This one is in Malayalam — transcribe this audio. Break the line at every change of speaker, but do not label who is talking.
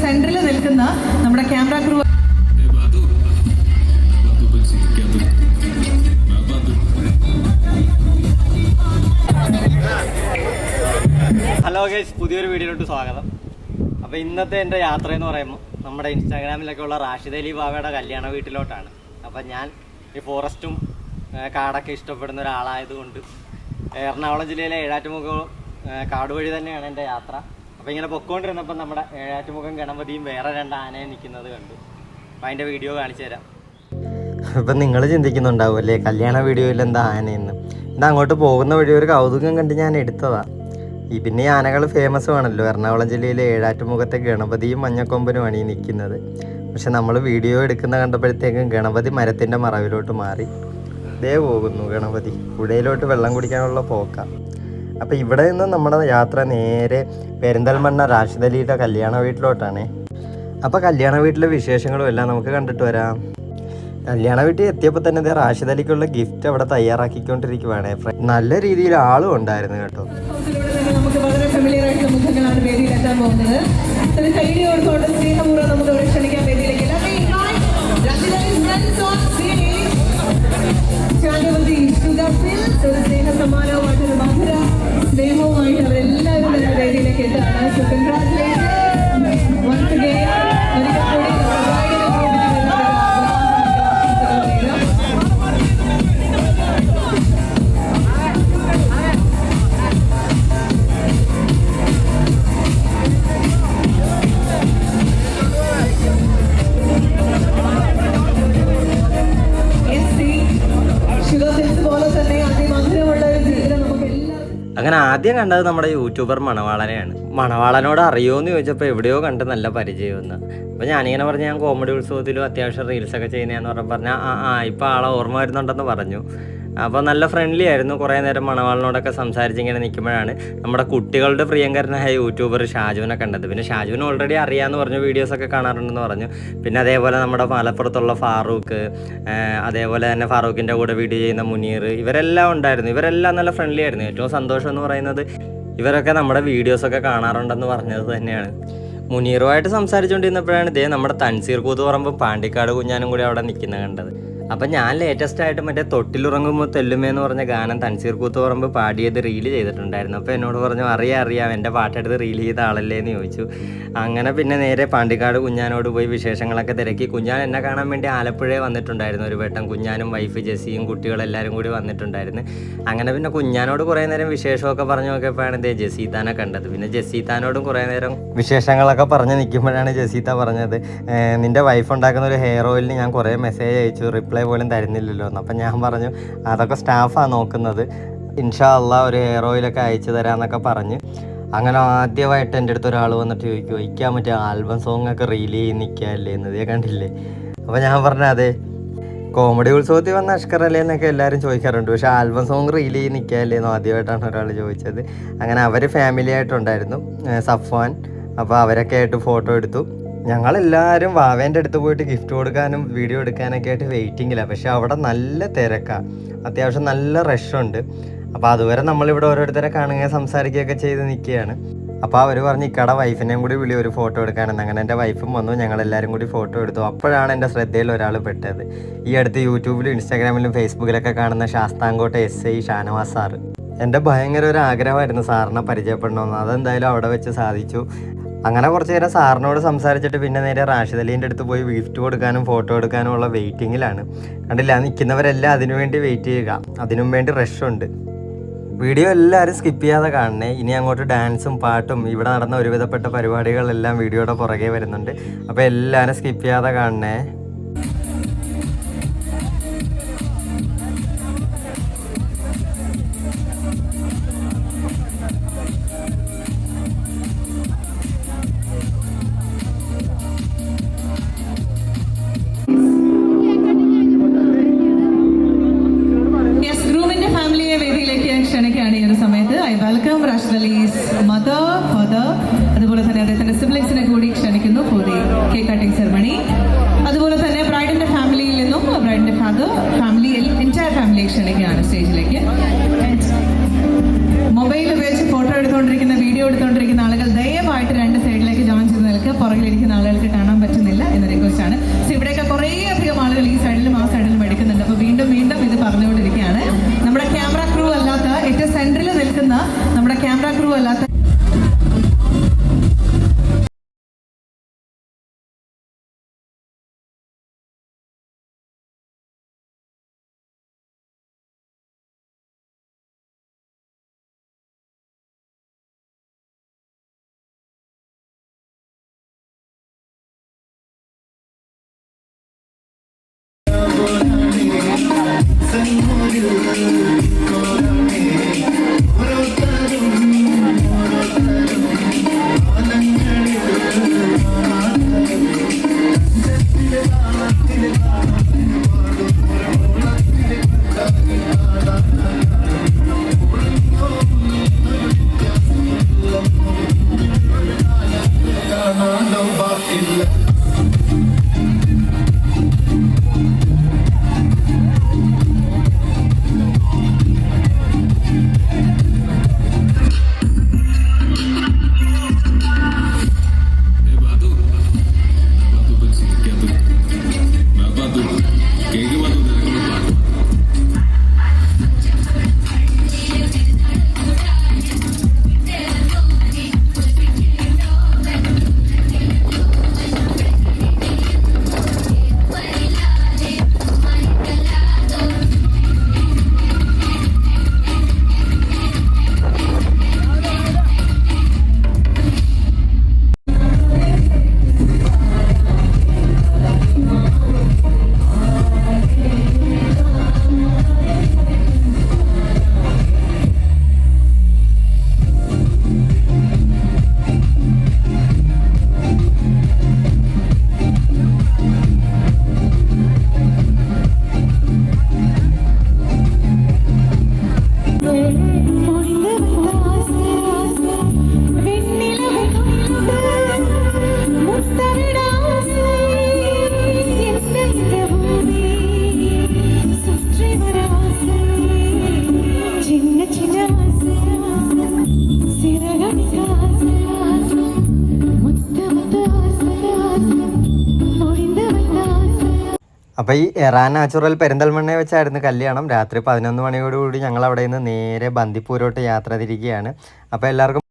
സെന്ററിൽ നിൽക്കുന്ന നമ്മുടെ ക്യാമറ ക്രൂ.
ഹലോ ഗൈസ്, പുതിയൊരു വീഡിയോയിലോട്ട് സ്വാഗതം. അപ്പോൾ ഇന്നത്തെ എൻ്റെ യാത്ര എന്ന് പറയുമ്പോൾ നമ്മുടെ ഇൻസ്റ്റാഗ്രാമിലൊക്കെ ഉള്ള റാഷിദ് അലി ബാവയുടെ കല്യാണ വീട്ടിലോട്ടാണ്. അപ്പം ഞാൻ ഈ ഫോറസ്റ്റും കാടൊക്കെ ഇഷ്ടപ്പെടുന്ന ഒരാളായതുകൊണ്ട് എറണാകുളം ജില്ലയിലെ ഏഴാറ്റുമുഖം കാട് വഴി തന്നെയാണ് എൻ്റെ യാത്ര. അപ്പോൾ ഇങ്ങനെ പൊക്കോണ്ടിരുന്നപ്പോൾ നമ്മുടെ ഏഴാറ്റുമുഖം ഗണപതിയും വേറെ 2 ആനയും നിൽക്കുന്നത് കണ്ടു. അപ്പം അതിൻ്റെ വീഡിയോ കാണിച്ചു തരാം. ഇപ്പം നിങ്ങൾ ചിന്തിക്കുന്നുണ്ടാവും അല്ലേ, കല്യാണ വീഡിയോയിൽ എന്താ ആനയെന്ന്. ഇത് അങ്ങോട്ട് പോകുന്ന വഴി ഒരു കൗതുകം കണ്ട് ഞാൻ എടുത്തതാണ്. പിന്നെ ഈ ആനകൾ ഫേമസ് ആണല്ലോ. എറണാകുളം ജില്ലയിലെ ഏഴാറ്റുമുഖത്തെ ഗണപതിയും മഞ്ഞക്കൊമ്പനുമാണ് ഈ നിൽക്കുന്നത്. പക്ഷെ നമ്മൾ വീഡിയോ എടുക്കുന്ന കണ്ടപ്പോഴത്തേക്കും ഗണപതി മരത്തിൻ്റെ മറവിലോട്ട് മാറി. ഇതേ പോകുന്നു ഗണപതി, പുഴയിലോട്ട് വെള്ളം കുടിക്കാനുള്ള പോക്കാണ്. അപ്പോൾ ഇവിടെ നിന്ന് നമ്മുടെ യാത്ര നേരെ പെരിന്തൽമണ്ണ റാഷിദ് അലിയുടെ കല്യാണ വീട്ടിലോട്ടാണ്. അപ്പോൾ കല്യാണ വീട്ടിലെ വിശേഷങ്ങളും എല്ലാം നമുക്ക് കണ്ടിട്ട് വരാം. കല്യാണ വീട്ടിൽ എത്തിയപ്പോൾ തന്നെ റാഷിദ് അലിക്കുള്ള ഗിഫ്റ്റ് അവിടെ തയ്യാറാക്കിക്കൊണ്ടിരിക്കുവാണ്. നല്ല രീതിയിൽ ആളും ഉണ്ടായിരുന്നു കേട്ടോ.
നമുക്ക് വളരെ ഫെമിലിയർ ആയിട്ടുള്ള മുഖങ്ങളാണ് വേദിയിൽ എത്താൻ പോകുന്നത്. കൈയോടുകൊണ്ട് സ്നേഹപൂർവ്വം നമുക്ക് ഇവിടെ ക്ഷണിക്കാൻ വേദിയിലേക്ക് സ്നേഹ സമ്മാനവുമായിട്ടൊരു മധുര സ്നേഹവുമായിട്ട് അവരെല്ലാവരും തന്നെ വേദിയിലേക്ക് എത്താണ്. So congratulation once again.
അങ്ങനെ ആദ്യം കണ്ടത് നമ്മുടെ യൂട്യൂബർ മണവാളനെയാണ്. മണവാളനോട് അറിയുമോയെന്ന് ചോദിച്ചപ്പോൾ എവിടെയോ കണ്ട് നല്ല പരിചയമെന്ന്. അപ്പോൾ ഞാനിങ്ങനെ പറഞ്ഞു, ഞാൻ കോമഡി ഉത്സവത്തിലും അത്യാവശ്യം റീൽസൊക്കെ ചെയ്യുന്നതെന്ന് പറഞ്ഞാൽ ഇപ്പോൾ ആളെ ഓർമ്മ വരുന്നുണ്ടെന്ന് പറഞ്ഞു. അപ്പോൾ നല്ല ഫ്രണ്ട്ലി ആയിരുന്നു. കുറേ നേരം മണവാളിനോടൊക്കെ സംസാരിച്ചിങ്ങനെ നിൽക്കുമ്പോഴാണ് നമ്മുടെ കുട്ടികളുടെ പ്രിയങ്കരനായ യൂട്യൂബർ ഷാജുവിനെ കണ്ടത്. പിന്നെ ഷാജുവിന് ഓൾറെഡി അറിയാമെന്ന് പറഞ്ഞു, വീഡിയോസൊക്കെ കാണാറുണ്ടെന്ന് പറഞ്ഞു. പിന്നെ അതേപോലെ നമ്മുടെ മലപ്പുറത്തുള്ള ഫാറൂഖ്, അതേപോലെ തന്നെ ഫാറൂഖിൻ്റെ കൂടെ വീഡിയോ ചെയ്യുന്ന മുനീർ, ഇവരെല്ലാം ഉണ്ടായിരുന്നു. ഇവരെല്ലാം നല്ല ഫ്രണ്ട്ലി ആയിരുന്നു. ഏറ്റവും സന്തോഷം എന്ന് പറയുന്നത് ഇവരൊക്കെ നമ്മുടെ വീഡിയോസൊക്കെ കാണാറുണ്ടെന്ന് പറഞ്ഞത് തന്നെയാണ്. മുനീറുമായിട്ട് സംസാരിച്ചുകൊണ്ടിരുന്നപ്പോഴാണ് ഇതേ നമ്മുടെ തൻസീർ കൂത്തുപറമ്പും പാണ്ടിക്കാട് കുഞ്ഞാനും കൂടി അവിടെ നിൽക്കുന്നത് കണ്ടത്. അപ്പം ഞാൻ ലേറ്റസ്റ്റ് ആയിട്ട് മറ്റേ തൊട്ടിലുറങ്ങുമ്പോൾ തെല്ലുമേന്ന് പറഞ്ഞ ഗാനം തൻസീർ കൂത്തുപറമ്പ് പാടിയത് റീല് ചെയ്തിട്ടുണ്ടായിരുന്നു. അപ്പോൾ എന്നോട് പറഞ്ഞു, അറിയാം എൻ്റെ പാട്ടെടുത്ത് റീൽ ചെയ്ത ആളല്ലേ എന്ന് ചോദിച്ചു. അങ്ങനെ പിന്നെ നേരെ പാണ്ടിക്കാട് കുഞ്ഞാനോട് പോയി വിശേഷങ്ങളൊക്കെ തിരക്കി. കുഞ്ഞാൻ എന്നെ കാണാൻ വേണ്ടി ആലപ്പുഴയിൽ വന്നിട്ടുണ്ടായിരുന്നു ഒരു വട്ടം. കുഞ്ഞാനും വൈഫ് ജെസ്സിയും കുട്ടികളെല്ലാവരും കൂടി വന്നിട്ടുണ്ടായിരുന്നു. അങ്ങനെ പിന്നെ കുഞ്ഞാനോട് കുറേ നേരം വിശേഷമൊക്കെ പറഞ്ഞു നോക്കിയപ്പോഴാണ് ഇതേ ജെസീത്താനെ കണ്ടത്. പിന്നെ ജെസീത്താനോടും കുറേ നേരം വിശേഷങ്ങളൊക്കെ പറഞ്ഞ് നിൽക്കുമ്പോഴാണ് ജെസീത്ത പറഞ്ഞത്, നിൻ്റെ വൈഫ് ഉണ്ടാക്കുന്ന ഒരു ഹെയർ ഓയിലിന് ഞാൻ കുറേ മെസ്സേജ് അയച്ചു, റിപ്ലൈ പോലും തരുന്നില്ലല്ലോ എന്ന്. അപ്പം ഞാൻ പറഞ്ഞു, അതൊക്കെ സ്റ്റാഫാണ് നോക്കുന്നത്, ഇൻഷാ അള്ളാ ഒരു ഹെയർ ഓയിലൊക്കെ അയച്ചു തരാമെന്നൊക്കെ പറഞ്ഞ്. അങ്ങനെ ആദ്യമായിട്ട് എൻ്റെ അടുത്ത് ഒരാൾ വന്നിട്ട് ചോദിക്കുമോ, ഇരിക്കാൻ പറ്റിയ ആൽബം സോങ് ഒക്കെ റീൽ ചെയ്ത് നിൽക്കുകയല്ലേ എന്നതേ കണ്ടില്ലേ. അപ്പോൾ ഞാൻ പറഞ്ഞു, അതെ കോമഡി ഉത്സവത്തിൽ വന്ന അഷ്കറല്ലേ എന്നൊക്കെ എല്ലാവരും ചോദിക്കാറുണ്ട്, പക്ഷേ ആൽബം സോങ് റീൽ ചെയ്ത് നിൽക്കുകയല്ലേ എന്ന് ആദ്യമായിട്ടാണ് ഒരാൾ ചോദിച്ചത്. അങ്ങനെ അവർ ഫാമിലി ആയിട്ടുണ്ടായിരുന്നു, സഫ്വാൻ. അപ്പോൾ അവരൊക്കെ ആയിട്ട് ഫോട്ടോ എടുത്തു. ഞങ്ങളെല്ലാവരും വാവേൻ്റെ അടുത്ത് പോയിട്ട് ഗിഫ്റ്റ് കൊടുക്കാനും വീഡിയോ എടുക്കാനൊക്കെ ആയിട്ട് വെയിറ്റിങ്ങിലാണ്. പക്ഷേ അവിടെ നല്ല തിരക്കാണ്, അത്യാവശ്യം നല്ല റഷുണ്ട്. അപ്പോൾ അതുവരെ നമ്മളിവിടെ ഓരോരുത്തരെ കാണുകയും സംസാരിക്കുകയൊക്കെ ചെയ്ത് നിൽക്കുകയാണ്. അപ്പോൾ അവർ പറഞ്ഞ് ഇക്കടെ വൈഫിനെയും കൂടി വിളി ഒരു ഫോട്ടോ എടുക്കാനെന്ന്. അങ്ങനെ എൻ്റെ വൈഫും വന്നു, ഞങ്ങളെല്ലാവരും കൂടി ഫോട്ടോ എടുത്തു. അപ്പോഴാണ് എൻ്റെ ശ്രദ്ധയിൽ ഒരാൾ പെട്ടത്. ഈ അടുത്ത് യൂട്യൂബിലും ഇൻസ്റ്റാഗ്രാമിലും ഫേസ്ബുക്കിലൊക്കെ കാണുന്ന ശാസ്താംകോട്ട SI ഷാനവാസ് സാറ്. എൻ്റെ ഭയങ്കര ഒരു ആഗ്രഹമായിരുന്നു സാറിനെ പരിചയപ്പെടണമെന്ന്. അതെന്തായാലും അവിടെ വെച്ച് സാധിച്ചു. അങ്ങനെ കുറച്ച് നേരം സാറിനോട് സംസാരിച്ചിട്ട് പിന്നെ നേരെ റാഷിദ് അലീൻ്റെ അടുത്ത് പോയി ഗിഫ്റ്റ് കൊടുക്കാനും ഫോട്ടോ എടുക്കാനും ഉള്ള വെയിറ്റിങ്ങിലാണ്. കണ്ടില്ല, നിൽക്കുന്നവരെല്ലാം അതിനുവേണ്ടി വെയിറ്റ് ചെയ്യുക, അതിനും വേണ്ടി റഷുണ്ട്. വീഡിയോ എല്ലാവരും സ്കിപ്പ് ചെയ്യാതെ കാണണേ. ഇനി അങ്ങോട്ട് ഡാൻസും പാട്ടും ഇവിടെ നടന്ന ഒരുവിധപ്പെട്ട പരിപാടികളെല്ലാം വീഡിയോയുടെ പുറകെ വരുന്നുണ്ട്. അപ്പോൾ എല്ലാവരും സ്കിപ്പ് ചെയ്യാതെ കാണണേ.
Welcome Rashid Ali's mother, father, അതുപോലെ തന്നെ അദ്ദേഹത്തിന്റെ സിബ്ലിംഗ്സിനെ കൂടി ക്ഷണിക്കുന്നു for the cake cutting ceremony. അതുപോലെ തന്നെ ബ്രൈഡിന്റെ ഫാമിലിയിൽ നിന്നും ബ്രൈഡിന്റെ ഫാദർ ഫാമിലി എൻറ്റയർ ഫാമിലി ക്ഷണിക്കുകയാണ് സ്റ്റേജിലേക്ക്. മൊബൈൽ ഉപയോഗിച്ച് ഫോട്ടോ എടുത്തുകൊണ്ടിരിക്കുന്ന വീഡിയോ എടുത്തുകൊണ്ടിരിക്കുന്ന ആളുകൾ ദയവായിട്ട് 2 സൈഡിലേക്ക് ജോയിൻ ചെയ്ത് നിൽക്കുക. പുറകിലിരിക്കുന്ന ആളുകൾ
അപ്പോൾ ഈ എറാൻ നാച്ചുറൽ പെരിന്തൽമണ്ണയെ വെച്ചായിരുന്നു കല്യാണം. രാത്രി 11 മണിയോടുകൂടി ഞങ്ങൾ അവിടെ നിന്ന് നേരെ ബന്ദിപ്പൂരോട്ട് യാത്ര തിരിക്കുകയാണ്. അപ്പോൾ എല്ലാവർക്കും